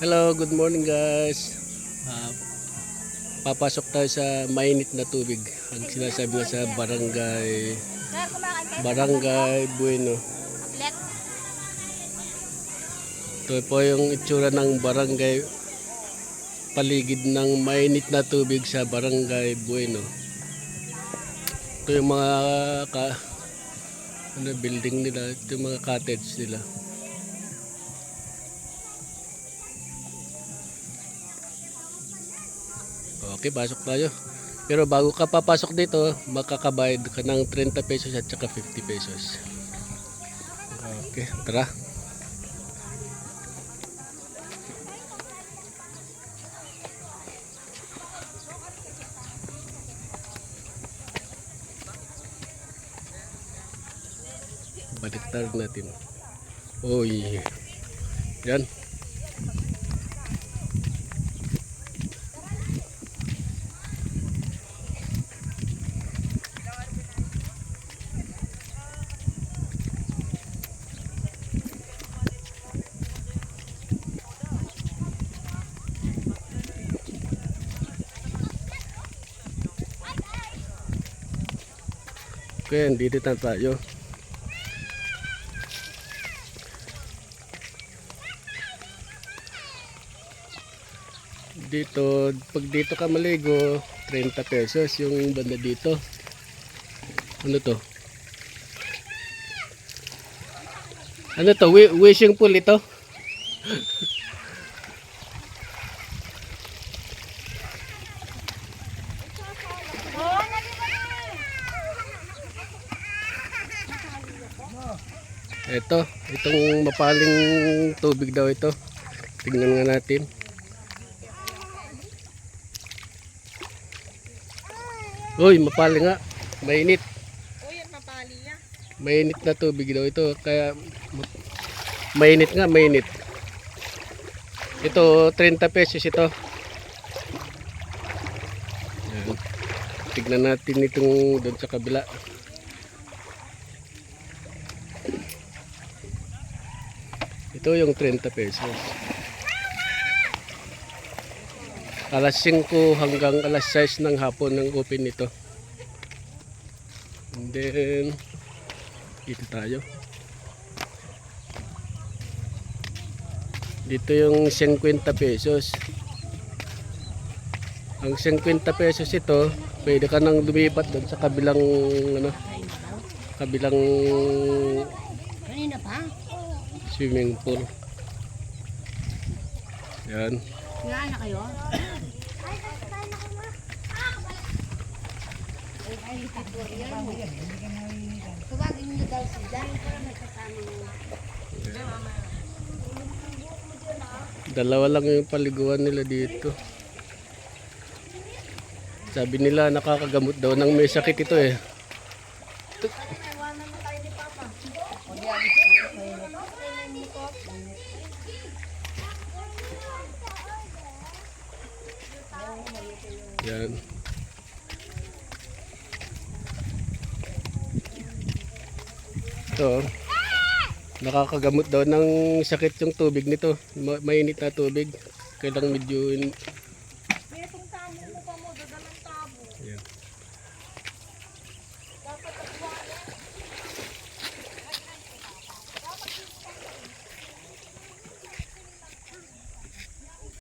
Hello, good morning guys. Ah, Papasok tayo sa mainit na tubig. Ang sinasabi nga sa Barangay Bueno. Ito po yung itsura ng barangay, paligid ng mainit na tubig sa Barangay Bueno. Ito yung mga building nila, ito yung mga cottage nila. Okay, pasok tayo. Pero bago ka papasok dito, makakabayad ka ng 30 pesos at saka 50 pesos. Okay, tara. Baliktad natin. Oy. Yan. Okay, dito na tayo. Dito, pag dito ka maligo, 30 pesos yung banda dito. Ano to? Ano to? Wishing pool ito? Itong mapaling tubig daw ito. Tingnan nga natin. Uy, mapaling nga. Mainit. Uy, mapali niya. Mainit na tubig daw ito. Kaya mainit nga, mainit. Ito, 30 pesos ito. Yan. Tignan natin itong doon sa kabila. Ito yung 30 pesos. Alas 5 hanggang alas 6 ng hapon ng open ito. And then, dito tayo. Dito yung 50 pesos. Ang 50 pesos ito, pwede ka nang lumipat doon sa kabilang kabilang Kanina pa? swimming pool. Yan. Wala na kayo? Tawagin niyo daw sila para magkasama. Dalawa lang yung paliguan nila dito. Sabi nila nakakagamot daw ng may sakit ito eh. Yan. Ito, nakakagamot daw ng sakit yung tubig nito. Mainit na tubig. Kailang medyo